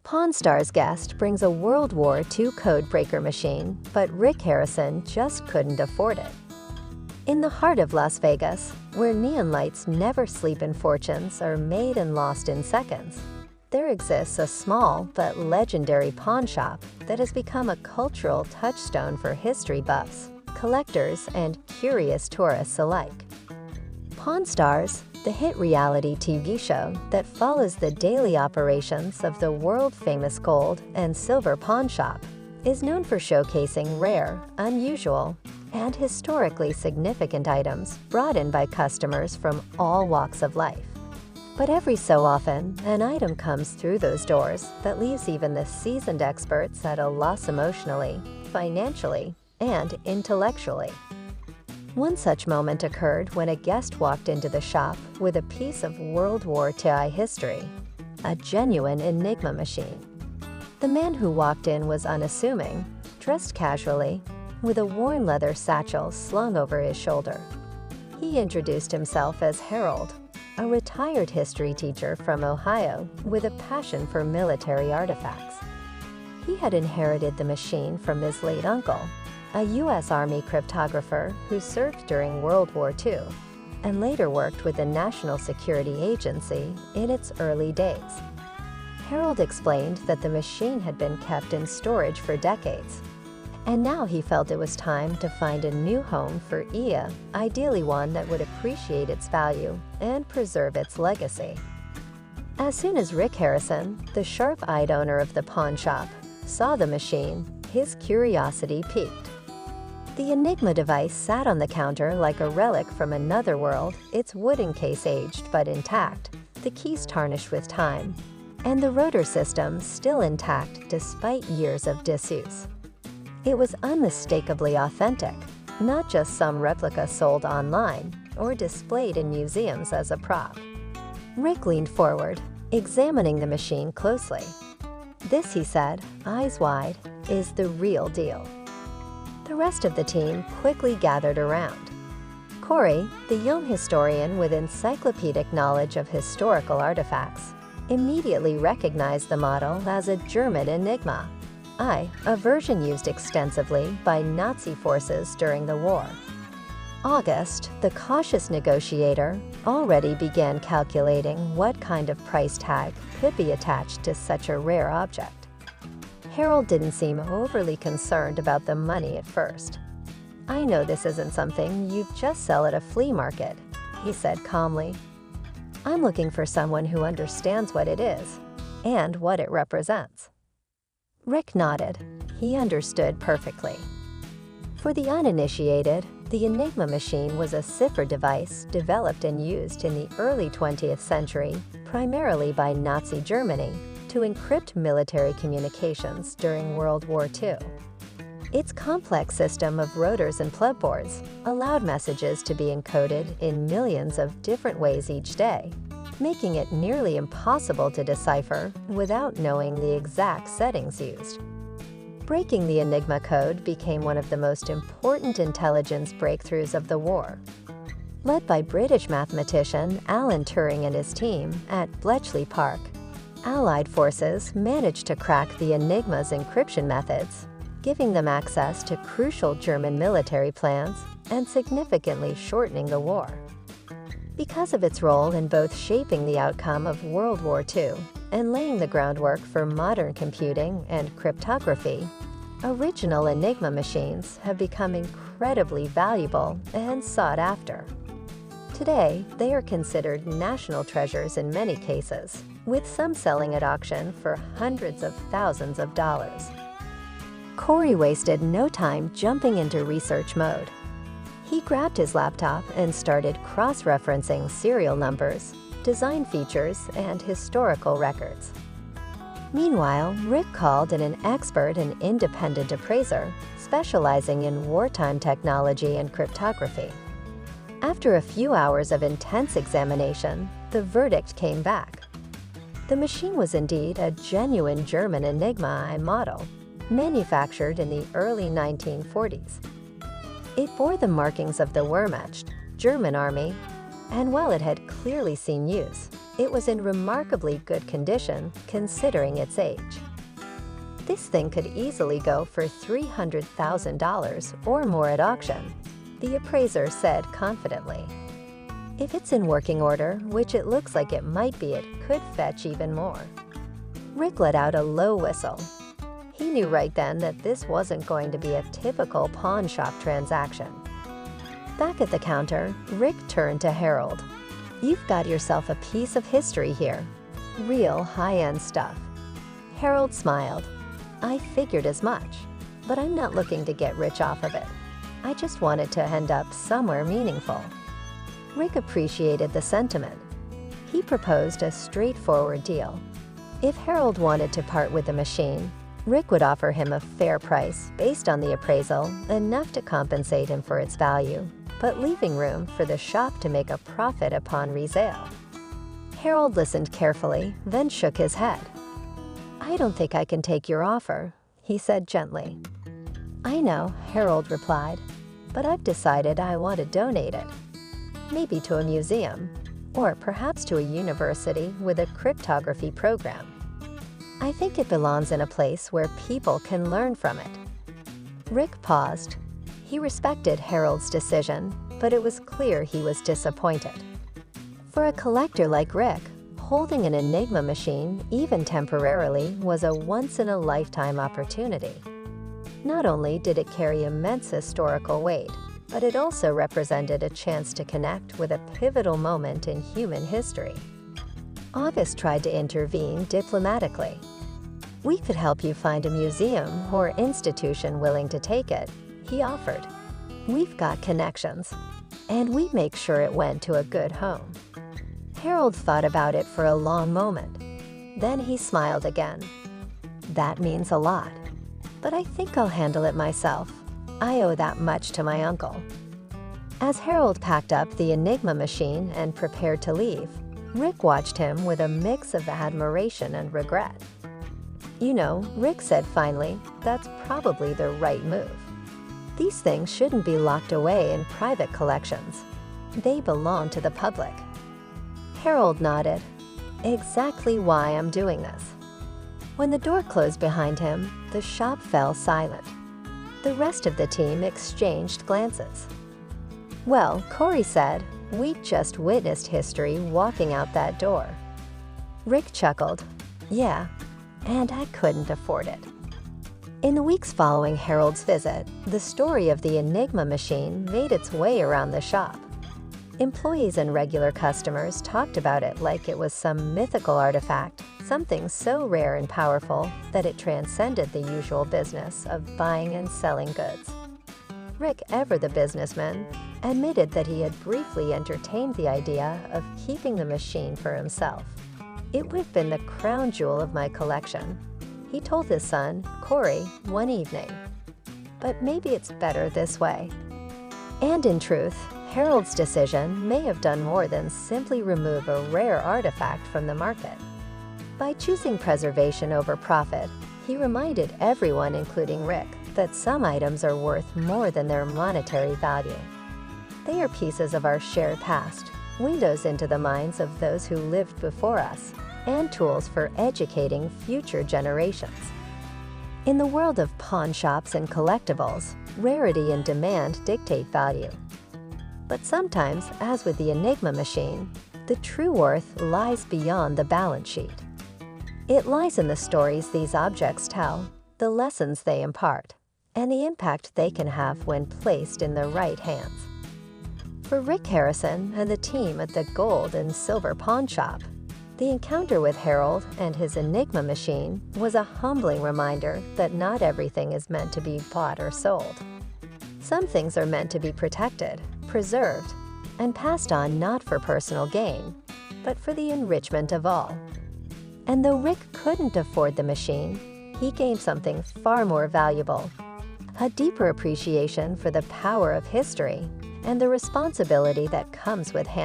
Pawn Stars guest brings a World War II code-breaker machine, but Rick Harrison just couldn't afford it. In the heart of Las Vegas, where neon lights never sleep and fortunes are made and lost in seconds, there exists a small but legendary pawn shop that has become a cultural touchstone for history buffs, collectors, and curious tourists alike. Pawn Stars, the hit reality TV show that follows the daily operations of the world-famous gold and silver pawn shop, is known for showcasing rare, unusual, and historically significant items brought in by customers from all walks of life. But every so often, an item comes through those doors that leaves even the seasoned experts at a loss emotionally, financially, and intellectually. One such moment occurred when a guest walked into the shop with a piece of World War II history, a genuine Enigma machine. The man who walked in was unassuming, dressed casually, with a worn leather satchel slung over his shoulder. He introduced himself as Harold, a retired history teacher from Ohio with a passion for military artifacts. He had inherited the machine from his late uncle, a U.S. Army cryptographer who served during World War II and later worked with the National Security Agency in its early days. Harold explained that the machine had been kept in storage for decades, and now he felt it was time to find a new home for Ia, ideally one that would appreciate its value and preserve its legacy. As soon as Rick Harrison, the sharp-eyed owner of the pawn shop, saw the machine, his curiosity piqued. The Enigma device sat on the counter like a relic from another world, its wooden case aged but intact, the keys tarnished with time, and the rotor system still intact despite years of disuse. It was unmistakably authentic, not just some replica sold online or displayed in museums as a prop. Rick leaned forward, examining the machine closely. This, he said, eyes wide, is the real deal. The rest of the team quickly gathered around. Corey, the young historian with encyclopedic knowledge of historical artifacts, immediately recognized the model as a German Enigma, a version used extensively by Nazi forces during the war. August, the cautious negotiator, already began calculating what kind of price tag could be attached to such a rare object. Harold didn't seem overly concerned about the money at first. "I know this isn't something you'd just sell at a flea market," he said calmly. "I'm looking for someone who understands what it is and what it represents." Rick nodded. He understood perfectly. For the uninitiated, the Enigma machine was a cipher device developed and used in the early 20th century, primarily by Nazi Germany, to encrypt military communications during World War II. Its complex system of rotors and plugboards allowed messages to be encoded in millions of different ways each day, making it nearly impossible to decipher without knowing the exact settings used. Breaking the Enigma code became one of the most important intelligence breakthroughs of the war. Led by British mathematician Alan Turing and his team at Bletchley Park, Allied forces managed to crack the Enigma's encryption methods, giving them access to crucial German military plans and significantly shortening the war. Because of its role in both shaping the outcome of World War II and laying the groundwork for modern computing and cryptography, original Enigma machines have become incredibly valuable and sought after. Today, they are considered national treasures in many cases, with some selling at auction for hundreds of thousands of dollars. Corey wasted no time jumping into research mode. He grabbed his laptop and started cross-referencing serial numbers, design features, and historical records. Meanwhile, Rick called in an expert and independent appraiser specializing in wartime technology and cryptography. After a few hours of intense examination, the verdict came back. The machine was indeed a genuine German Enigma I model, manufactured in the early 1940s. It bore the markings of the Wehrmacht, German army, and while it had clearly seen use, It was in remarkably good condition considering its age. "This thing could easily go for $300,000 or more at auction," the appraiser said confidently. "If it's in working order, which it looks like it might be, it could fetch even more." Rick let out a low whistle. He knew right then that this wasn't going to be a typical pawn shop transaction. Back at the counter, Rick turned to Harold. "You've got yourself a piece of history here. Real high-end stuff." Harold smiled. "I figured as much, but I'm not looking to get rich off of it. I just wanted to end up somewhere meaningful." Rick appreciated the sentiment. He proposed a straightforward deal. If Harold wanted to part with the machine, Rick would offer him a fair price based on the appraisal, enough to compensate him for its value, but leaving room for the shop to make a profit upon resale. Harold listened carefully, then shook his head. "I don't think I can take your offer," he said gently. "I know," Harold replied, "but I've decided I want to donate it. Maybe to a museum, or perhaps to a university with a cryptography program. I think it belongs in a place where people can learn from it." Rick paused. He respected Harold's decision, but it was clear he was disappointed. For a collector like Rick, holding an Enigma machine, even temporarily, was a once-in-a-lifetime opportunity. Not only did it carry immense historical weight, but it also represented a chance to connect with a pivotal moment in human history. August tried to intervene diplomatically. "We could help you find a museum or institution willing to take it," he offered. "We've got connections, and we make sure it went to a good home." Harold thought about it for a long moment. Then he smiled again. "That means a lot, but I think I'll handle it myself. I owe that much to my uncle." As Harold packed up the Enigma machine and prepared to leave, Rick watched him with a mix of admiration and regret. "You know," Rick said finally, "that's probably the right move. These things shouldn't be locked away in private collections. They belong to the public." Harold nodded. "Exactly why I'm doing this." When the door closed behind him, the shop fell silent. The rest of the team exchanged glances. "Well," Corey said, "we just witnessed history walking out that door." Rick chuckled. "Yeah, and I couldn't afford it." In the weeks following Harold's visit, the story of the Enigma machine made its way around the shop. Employees and regular customers talked about it like it was some mythical artifact, something so rare and powerful that it transcended the usual business of buying and selling goods. Rick, ever the businessman, admitted that he had briefly entertained the idea of keeping the machine for himself. "It would have been the crown jewel of my collection," he told his son, Corey, one evening. "But maybe it's better this way." And in truth, Harold's decision may have done more than simply remove a rare artifact from the market. By choosing preservation over profit, he reminded everyone, including Rick, that some items are worth more than their monetary value. They are pieces of our shared past, windows into the minds of those who lived before us, and tools for educating future generations. In the world of pawn shops and collectibles, rarity and demand dictate value. But sometimes, as with the Enigma machine, the true worth lies beyond the balance sheet. It lies in the stories these objects tell, the lessons they impart, and the impact they can have when placed in the right hands. For Rick Harrison and the team at the Gold and Silver Pawn Shop, the encounter with Harold and his Enigma machine was a humbling reminder that not everything is meant to be bought or sold. Some things are meant to be protected, preserved, and passed on not for personal gain, but for the enrichment of all. And though Rick couldn't afford the machine, he gained something far more valuable: a deeper appreciation for the power of history and the responsibility that comes with